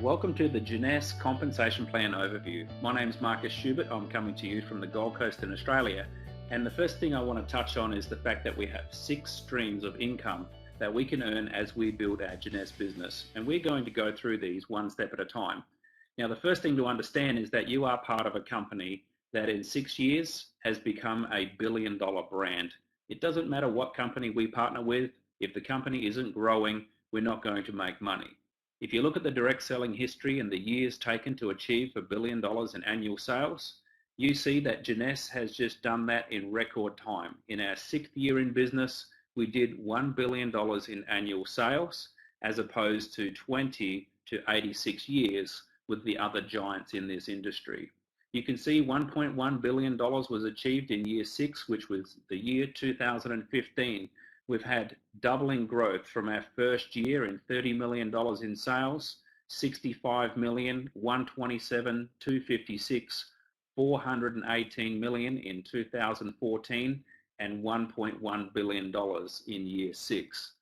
Welcome to the Jeunesse Compensation Plan Overview. My name's Marcus Schubert. I'm coming to you from the Gold Coast in Australia. And the first thing I want to touch on is the fact that we have 6 streams of income that we can earn as we build our Jeunesse business. And we're going to go through these one step at a time. Now, the first thing to understand is that you are part of a company that in 6 years has become a billion-dollar brand. It doesn't matter what company we partner with. If the company isn't growing, we're not going to make money. If you look at the direct selling history and the years taken to achieve $1 billion in annual sales, you see that Jeunesse has just done that in record time. In our 6th year in business, we did $1 billion in annual sales, as opposed to 20 to 86 years with the other giants in this industry. You can see $1.1 billion was achieved in year 6, which was the year 2015. We've had doubling growth from our first year in $30 million in sales, 65 million, 127, 256, 418 million in 2014, and $1.1 billion in year 6.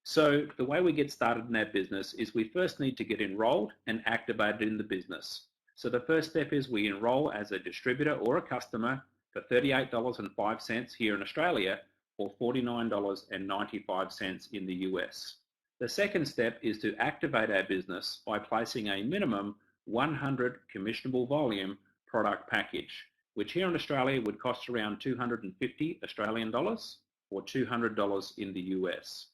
So the way we get started in our business is we first need to get enrolled and activated in the business. So the first step is we enroll as a distributor or a customer for $38.05 here in Australia, or $49.95 in the US. The second step is to activate our business by placing a minimum 100 commissionable volume product package, which here in Australia would cost around 250 Australian dollars or $200 in the US.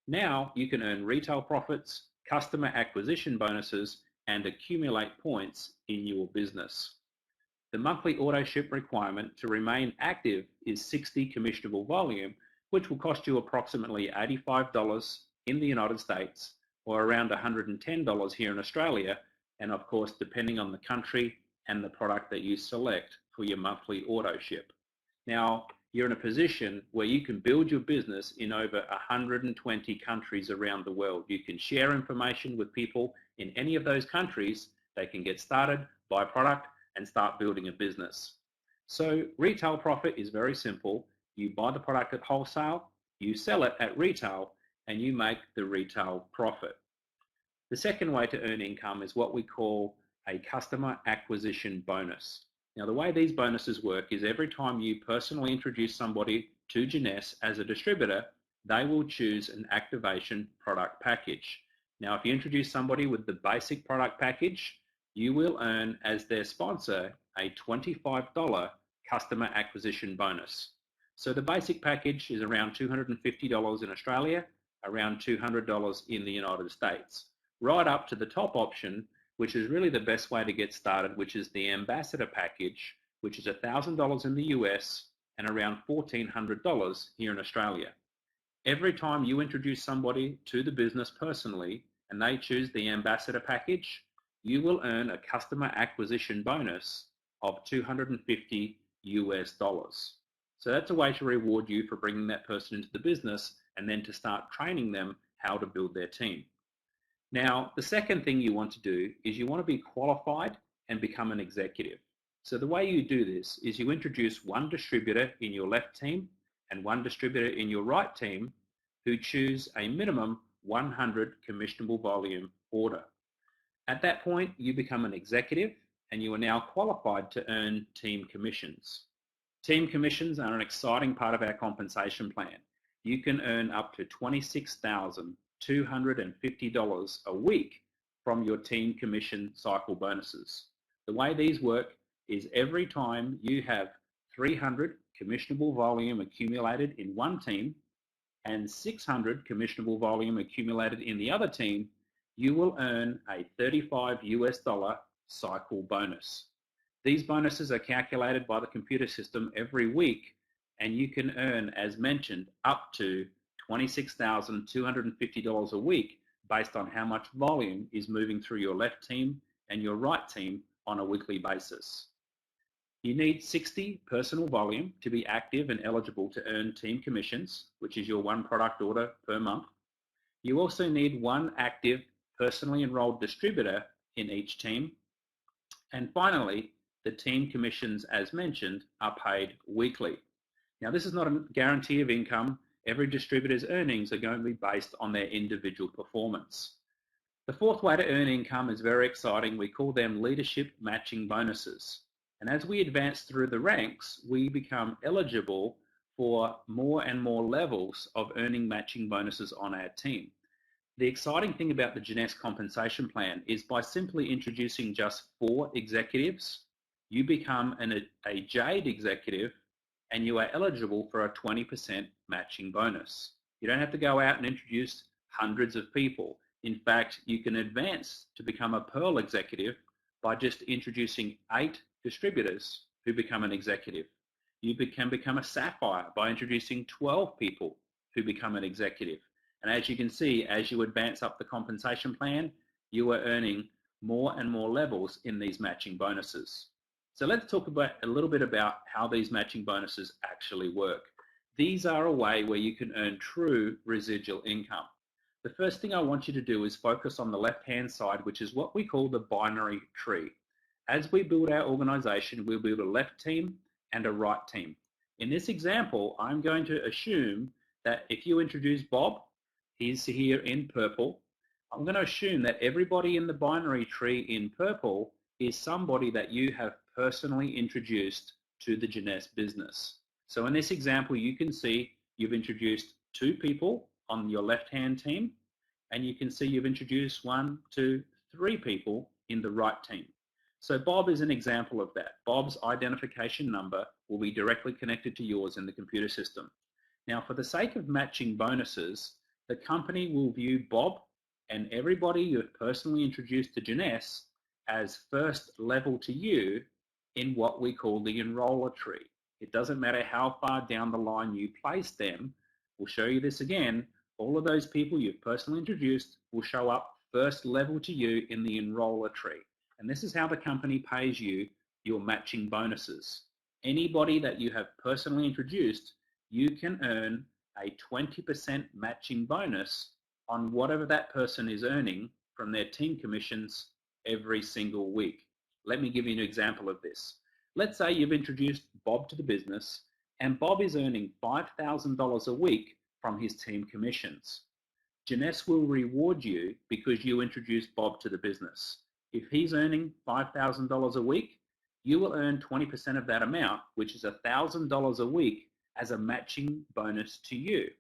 Now you can earn retail profits, customer acquisition bonuses, and accumulate points in your business. The monthly auto ship requirement to remain active is 60 commissionable volume, which will cost you approximately $85 in the United States or around $110 here in Australia, and of course depending on the country and the product that you select for your monthly auto ship. Now you're in a position where you can build your business in over 120 countries around the world. You can share information with people in any of those countries. They can get started, buy product, and start building a business. So retail profit is very simple. You buy the product at wholesale, you sell it at retail, and you make the retail profit. The second way to earn income is what we call a customer acquisition bonus. Now the way these bonuses work is every time you personally introduce somebody to Jeunesse as a distributor, they will choose an activation product package. Now if you introduce somebody with the basic product package, you will earn as their sponsor a $25 customer acquisition bonus. So the basic package is around $250 in Australia, around $200 in the United States, right up to the top option, which is really the best way to get started, which is the ambassador package, which is $1,000 in the US and around $1,400 here in Australia. Every time you introduce somebody to the business personally and they choose the ambassador package, you will earn a customer acquisition bonus of $250 US. So that's a way to reward you for bringing that person into the business and then to start training them how to build their team. Now, the second thing you want to do is you want to be qualified and become an executive. So the way you do this is you introduce one distributor in your left team and one distributor in your right team who choose a minimum 100 commissionable volume order. At that point, you become an executive and you are now qualified to earn team commissions. Team commissions are an exciting part of our compensation plan. You can earn up to $26,250 a week from your team commission cycle bonuses. The way these work is every time you have 300 commissionable volume accumulated in one team and 600 commissionable volume accumulated in the other team, you will earn a $35 US cycle bonus. These bonuses are calculated by the computer system every week, and you can earn, as mentioned, up to $26,250 a week based on how much volume is moving through your left team and your right team on a weekly basis. You need 60 personal volume to be active and eligible to earn team commissions, which is your one product order per month. You also need one active personally enrolled distributor in each team. And finally, the team commissions, as mentioned, are paid weekly. Now, this is not a guarantee of income. Every distributor's earnings are going to be based on their individual performance. The fourth way to earn income is very exciting. We call them leadership matching bonuses. And as we advance through the ranks, we become eligible for more and more levels of earning matching bonuses on our team. The exciting thing about the Jeunesse compensation plan is by simply introducing just 4 executives, you become a Jade executive and you are eligible for a 20% matching bonus. You don't have to go out and introduce hundreds of people. In fact, you can advance to become a Pearl executive by just introducing 8 distributors who become an executive. You can become a Sapphire by introducing 12 people who become an executive. And as you can see, as you advance up the compensation plan, you are earning more and more levels in these matching bonuses. So let's talk about a little bit about how these matching bonuses actually work. These are a way where you can earn true residual income. The first thing I want you to do is focus on the left-hand side, which is what we call the binary tree. As we build our organization, we'll build a left team and a right team. In this example, I'm going to assume that if you introduce Bob, he's here in purple. I'm going to assume that everybody in the binary tree in purple is somebody that you have personally introduced to the Jeunesse business. So in this example, you can see you've introduced 2 people on your left-hand team, and you can see you've introduced 1, 2, 3 people in the right team. So Bob is an example of that. Bob's identification number will be directly connected to yours in the computer system. Now, for the sake of matching bonuses, the company will view Bob and everybody you've personally introduced to Jeunesse as first level to you in what we call the enroller tree. It doesn't matter how far down the line you place them. We'll show you this again. All of those people you've personally introduced will show up first level to you in the enroller tree. And this is how the company pays you your matching bonuses. Anybody that you have personally introduced, you can earn a 20% matching bonus on whatever that person is earning from their team commissions every single week. Let me give you an example of this. Let's say you've introduced Bob to the business and Bob is earning $5,000 a week from his team commissions. Jeunesse will reward you because you introduced Bob to the business. If he's earning $5,000 a week, you will earn 20% of that amount, which is $1,000 a week, as a matching bonus to you.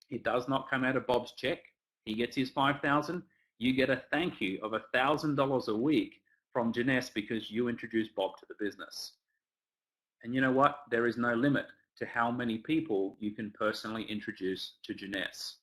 It does not come out of Bob's check. He gets his $5,000. You get a thank you of $1,000 a week from Jeunesse because you introduced Bob to the business. And you know what? There is no limit to how many people you can personally introduce to Jeunesse.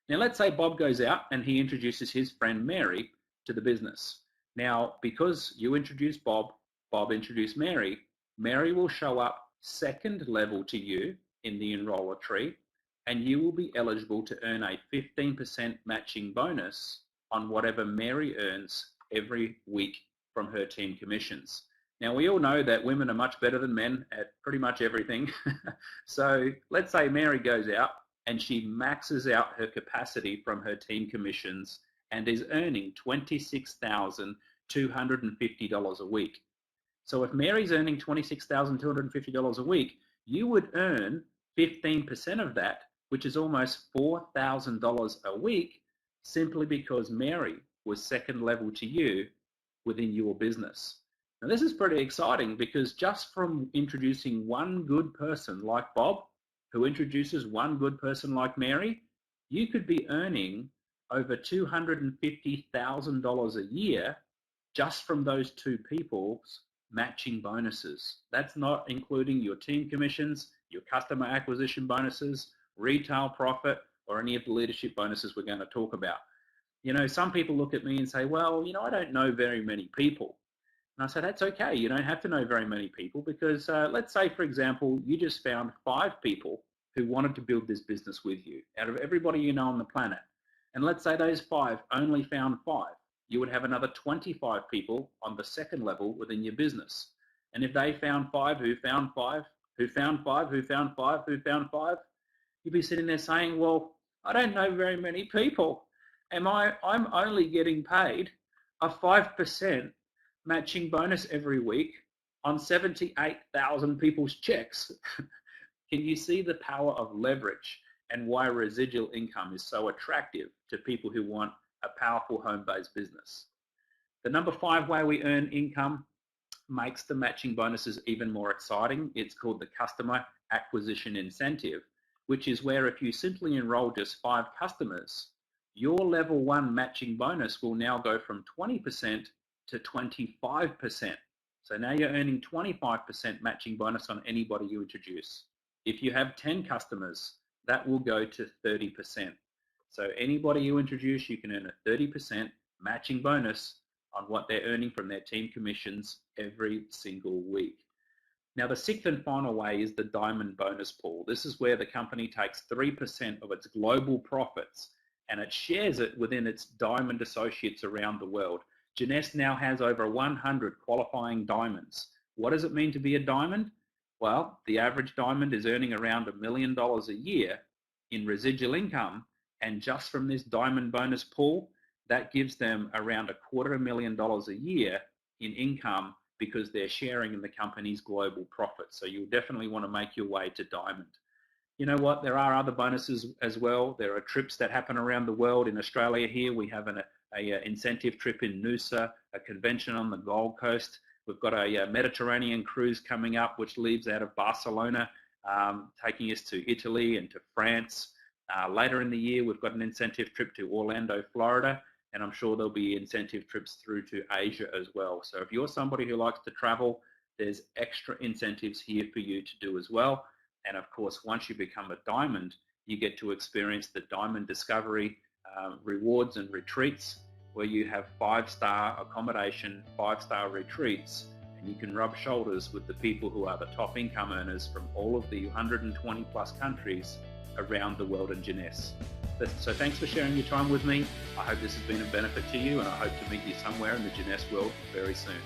Now let's say Bob goes out and he introduces his friend Mary to the business. Now, because you introduced Bob, Bob introduced Mary, Mary will show up second level to you in the enroller tree, and you will be eligible to earn a 15% matching bonus on whatever Mary earns every week from her team commissions. Now, we all know that women are much better than men at pretty much everything. So let's say Mary goes out and she maxes out her capacity from her team commissions and is earning $26,250 a week. So if Mary's earning $26,250 a week, you would earn 15% of that, which is almost $4,000 a week, simply because Mary was second level to you within your business. Now this is pretty exciting because just from introducing one good person like Bob, who introduces one good person like Mary, you could be earning over $250,000 a year just from those 2 people's matching bonuses. That's not including your team commissions, your customer acquisition bonuses, retail profit, or any of the leadership bonuses we're going to talk about. You know, some people look at me and say, well, you know, I don't know very many people. And I say, that's okay. You don't have to know very many people because let's say, for example, you just found 5 people who wanted to build this business with you out of everybody you know on the planet. And let's say those 5 only found 5. You would have another 25 people on the second level within your business. And if they found 5 who found 5, who found 5, who found 5, who found 5, you'd be sitting there saying, well, I don't know very many people. I'm only getting paid a 5% matching bonus every week on 78,000 people's checks. Can you see the power of leverage and why residual income is so attractive to people who want a powerful home-based business. The number 5 way we earn income makes the matching bonuses even more exciting. It's called the customer acquisition incentive, which is where if you simply enroll just 5 customers, your level 1 matching bonus will now go from 20% to 25%. So now you're earning 25% matching bonus on anybody you introduce. If you have 10 customers, that will go to 30%. So anybody you introduce, you can earn a 30% matching bonus on what they're earning from their team commissions every single week. Now, the 6th and final way is the diamond bonus pool. This is where the company takes 3% of its global profits and it shares it within its diamond associates around the world. Jeunesse now has over 100 qualifying diamonds. What does it mean to be a diamond? Well, the average diamond is earning around $1 million a year in residual income, and just from this diamond bonus pool, that gives them around $250,000 a year in income because they're sharing in the company's global profits. So you'll definitely want to make your way to diamond. You know what? There are other bonuses as well. There are trips that happen around the world. In Australia here, we have an incentive trip in Noosa, a convention on the Gold Coast. We've got a Mediterranean cruise coming up, which leaves out of Barcelona, taking us to Italy and to France. Later in the year, we've got an incentive trip to Orlando, Florida, and I'm sure there'll be incentive trips through to Asia as well. So if you're somebody who likes to travel, there's extra incentives here for you to do as well. And of course, once you become a diamond, you get to experience the Diamond Discovery rewards and retreats, where you have 5-star accommodation, 5-star retreats, and you can rub shoulders with the people who are the top income earners from all of the 120 plus countries around the world in Jeunesse. So thanks for sharing your time with me. I hope this has been a benefit to you, and I hope to meet you somewhere in the Jeunesse world very soon.